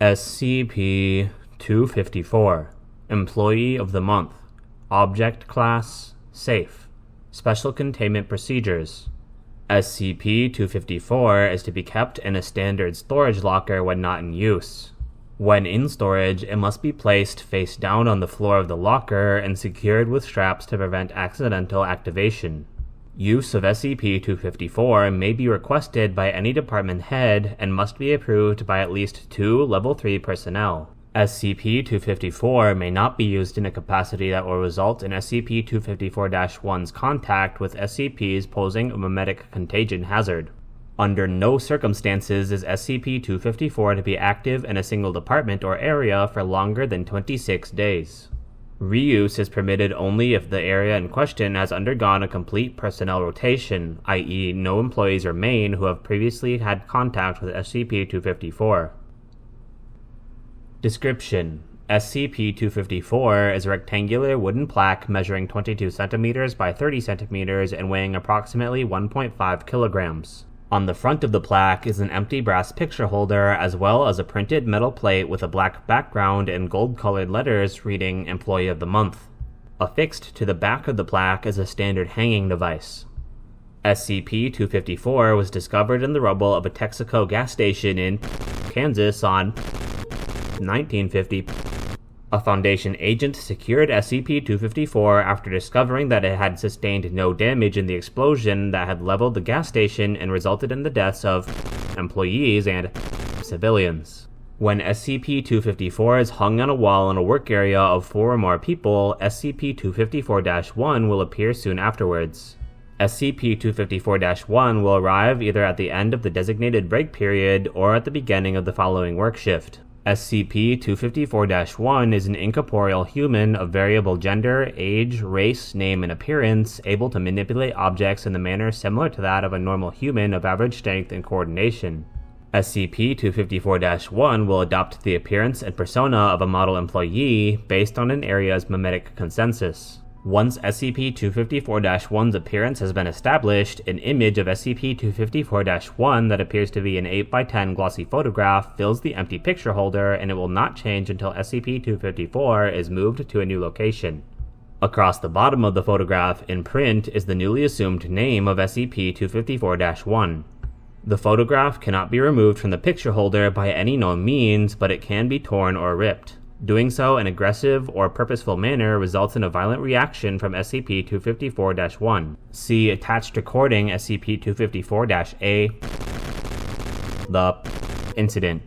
SCP-254 Employee of the Month. Object Class Safe. Special Containment Procedures. SCP-254 is to be kept in a standard storage locker when not in use. When in storage, it must be placed face down on the floor of the locker and secured with straps to prevent accidental activation. Use of SCP-254 may be requested by any department head and must be approved by at least 2 Level 3 personnel. SCP-254 may not be used in a capacity that will result in SCP-254-1's contact with SCPs posing a memetic contagion hazard. Under no circumstances is SCP-254 to be active in a single department or area for longer than 26 days. Reuse is permitted only if the area in question has undergone a complete personnel rotation, i.e., no employees remain who have previously had contact with SCP-254. Description: SCP-254 is a rectangular wooden plaque measuring 22 cm by 30 cm and weighing approximately 1.5 kg. On the front of the plaque is an empty brass picture holder as well as a printed metal plate with a black background and gold-colored letters reading Employee of the Month. Affixed to the back of the plaque is a standard hanging device. SCP-254 was discovered in the rubble of a Texaco gas station in Kansas on 1950. A Foundation agent secured SCP-254 after discovering that it had sustained no damage in the explosion that had leveled the gas station and resulted in the deaths of employees and civilians. When SCP-254 is hung on a wall in a work area of 4 or more people, SCP-254-1 will appear soon afterwards. SCP-254-1 will arrive either at the end of the designated break period or at the beginning of the following work shift. SCP-254-1 is an incorporeal human of variable gender, age, race, name, and appearance, able to manipulate objects in a manner similar to that of a normal human of average strength and coordination. SCP-254-1 will adopt the appearance and persona of a model employee based on an area's memetic consensus. Once SCP-254-1's appearance has been established, an image of SCP-254-1 that appears to be an 8x10 glossy photograph fills the empty picture holder, and it will not change until SCP-254 is moved to a new location. Across the bottom of the photograph, in print, is the newly assumed name of SCP-254-1. The photograph cannot be removed from the picture holder by any known means, but it can be torn or ripped. Doing so in an aggressive or purposeful manner results in a violent reaction from SCP-254-1. See attached recording SCP-254-A. The incident.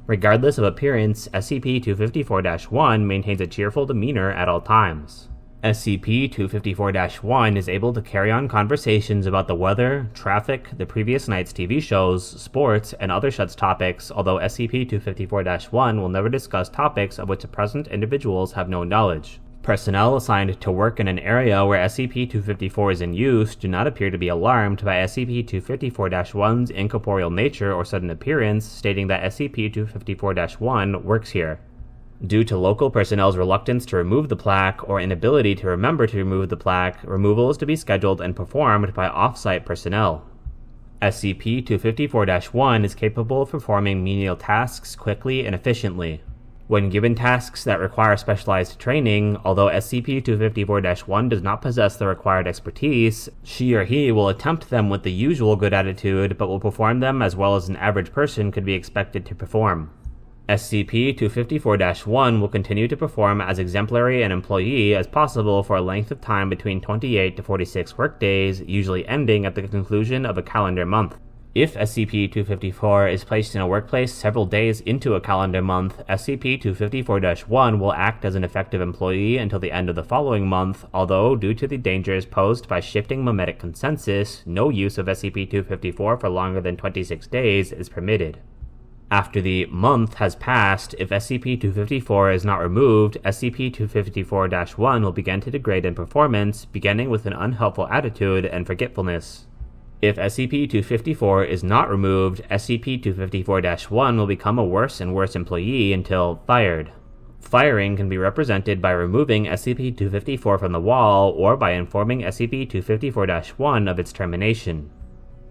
Regardless of appearance, SCP-254-1 maintains a cheerful demeanor at all times. SCP-254-1 is able to carry on conversations about the weather, traffic, the previous night's TV shows, sports, and other such topics, although SCP-254-1 will never discuss topics of which the present individuals have no knowledge. Personnel assigned to work in an area where SCP-254 is in use do not appear to be alarmed by SCP-254-1's incorporeal nature or sudden appearance, stating that SCP-254-1 works here. Due to local personnel's reluctance to remove the plaque or inability to remember to remove the plaque, removal is to be scheduled and performed by off-site personnel. SCP-254-1 is capable of performing menial tasks quickly and efficiently. When given tasks that require specialized training, although SCP-254-1 does not possess the required expertise, she or he will attempt them with the usual good attitude but will perform them as well as an average person could be expected to perform. SCP-254-1 will continue to perform as exemplary an employee as possible for a length of time between 28 to 46 workdays, usually ending at the conclusion of a calendar month. If SCP-254 is placed in a workplace several days into a calendar month, SCP-254-1 will act as an effective employee until the end of the following month, although due to the dangers posed by shifting memetic consensus, no use of SCP-254 for longer than 26 days is permitted. After the month has passed, if SCP-254 is not removed, SCP-254-1 will begin to degrade in performance, beginning with an unhelpful attitude and forgetfulness. If SCP-254 is not removed, SCP-254-1 will become a worse and worse employee until fired. Firing can be represented by removing SCP-254 from the wall or by informing SCP-254-1 of its termination.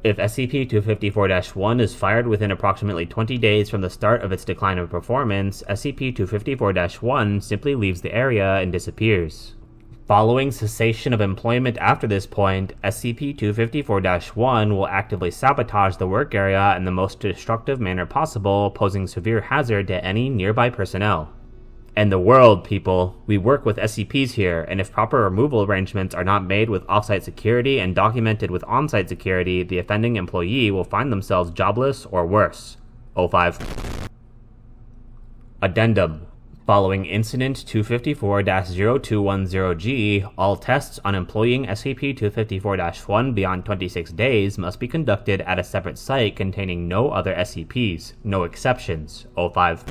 If SCP-254-1 is fired within approximately 20 days from the start of its decline of performance, SCP-254-1 simply leaves the area and disappears. Following cessation of employment after this point, SCP-254-1 will actively sabotage the work area in the most destructive manner possible, posing severe hazard to any nearby personnel. And the world, people. We work with SCPs here, and if proper removal arrangements are not made with off-site security and documented with on-site security, the offending employee will find themselves jobless or worse. 05. Addendum. Following Incident 254-0210G, all tests on employing SCP-254-1 beyond 26 days must be conducted at a separate site containing no other SCPs, no exceptions. 05.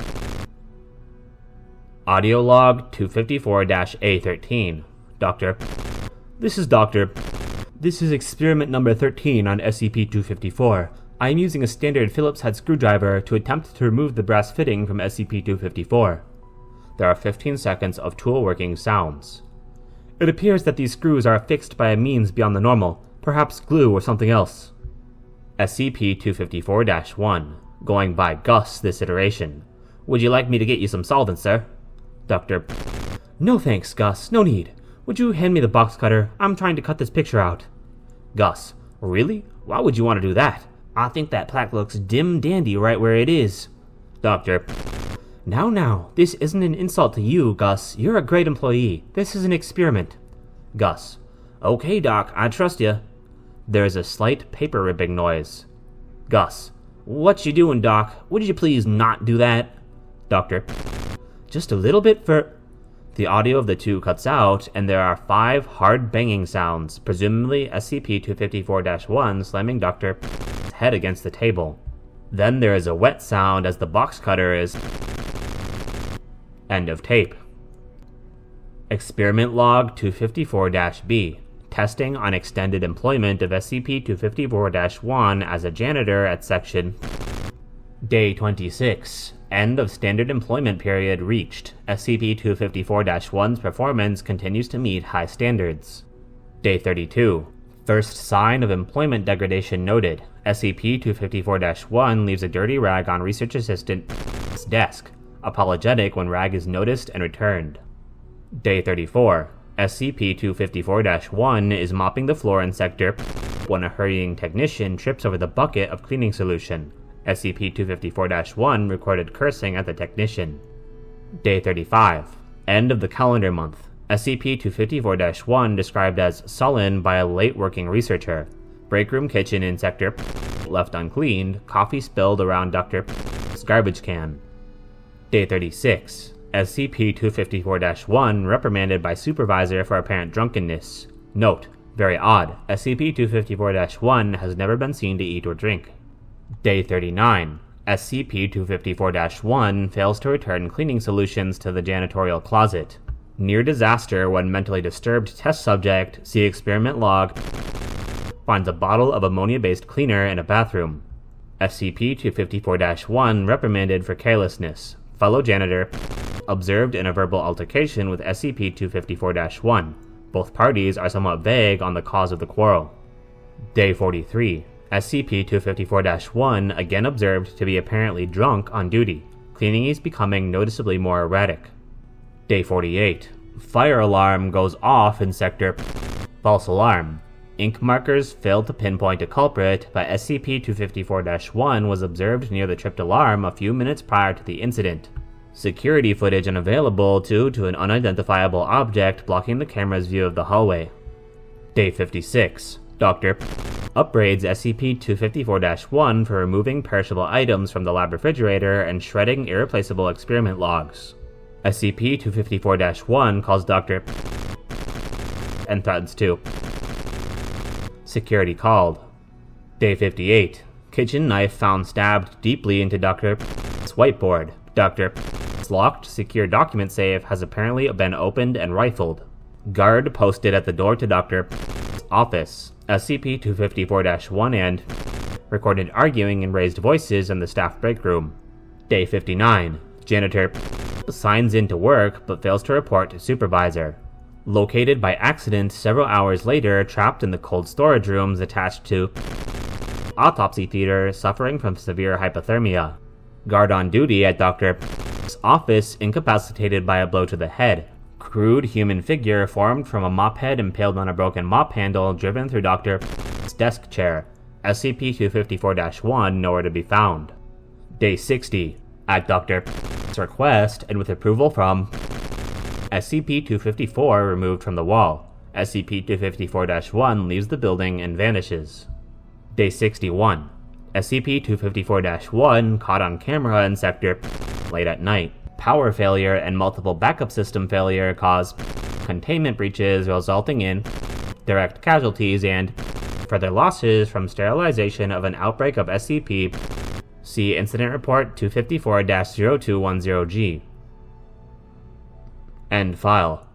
Audio log 254-A13. Doctor. This is Doctor. This is experiment number 13 on SCP-254. I am using a standard Phillips head screwdriver to attempt to remove the brass fitting from SCP-254. There are 15 seconds of tool working sounds. It appears that these screws are affixed by a means beyond the normal, perhaps glue or something else. SCP-254-1. Going by Gus this iteration. Would you like me to get you some solvent, sir? Doctor. No thanks, Gus. No need. Would you hand me the box cutter? I'm trying to cut this picture out. Gus. Really? Why would you want to do that? I think that plaque looks dim-dandy right where it is. Doctor. Now, this isn't an insult to you, Gus. You're a great employee. This is an experiment. Gus. Okay, Doc, I trust you. There is a slight paper ripping noise. Gus. What you doing, Doc? Would you please not do that? Doctor. Just a little bit for... The audio of the two cuts out, and there are 5 hard banging sounds, presumably SCP-254-1 slamming Dr. head against the table. Then there is a wet sound as the box cutter is... End of tape. Experiment log 254-B. Testing on extended employment of SCP-254-1 as a janitor at Section... Day 26. End of standard employment period reached. SCP-254-1's performance continues to meet high standards. Day 32. First sign of employment degradation noted. SCP-254-1 leaves a dirty rag on research assistant's desk, apologetic when rag is noticed and returned. Day 34. SCP-254-1 is mopping the floor in Sector when a hurrying technician trips over the bucket of cleaning solution. SCP-254-1 recorded cursing at the technician. Day 35. End of the calendar month. SCP-254-1 described as sullen by a late-working researcher. Break room kitchen in Sector left uncleaned, coffee spilled around Dr.'s garbage can. Day 36. SCP-254-1 reprimanded by supervisor for apparent drunkenness. Note: very odd. SCP-254-1 has never been seen to eat or drink. Day 39. SCP-254-1 fails to return cleaning solutions to the janitorial closet. Near disaster when mentally disturbed test subject, see experiment log, finds a bottle of ammonia-based cleaner in a bathroom. SCP-254-1 reprimanded for carelessness. Fellow janitor observed in a verbal altercation with SCP-254-1. Both parties are somewhat vague on the cause of the quarrel. Day 43. SCP-254-1 again observed to be apparently drunk on duty. Cleaning is becoming noticeably more erratic. Day 48. Fire alarm goes off in Sector. False alarm. Ink markers failed to pinpoint a culprit, but SCP-254-1 was observed near the tripped alarm a few minutes prior to the incident. Security footage unavailable due to an unidentifiable object blocking the camera's view of the hallway. Day 56. Dr. upgrades SCP-254-1 for removing perishable items from the lab refrigerator and shredding irreplaceable experiment logs. SCP-254-1 calls Dr. and threatens to. Security called. Day 58. Kitchen knife found stabbed deeply into Dr.'s whiteboard. Dr.'s locked secure document safe has apparently been opened and rifled. Guard posted at the door to Dr.'s office. SCP-254-1 and recorded arguing in raised voices in the staff break room. Day 59. Janitor signs in to work but fails to report to supervisor. Located by accident several hours later, trapped in the cold storage rooms attached to autopsy theater suffering from severe hypothermia. Guard on duty at Dr. office incapacitated by a blow to the head. Crude human figure formed from a mop head impaled on a broken mop handle driven through Dr. desk chair. SCP-254-1 nowhere to be found. Day 60. At Dr. request and with approval from SCP-254 removed from the wall. SCP-254-1 leaves the building and vanishes. Day 61. SCP-254-1 caught on camera in Sector late at night. Power failure and multiple backup system failure cause containment breaches resulting in direct casualties and further losses from sterilization of an outbreak of SCP. See Incident Report 254-0210G. End file.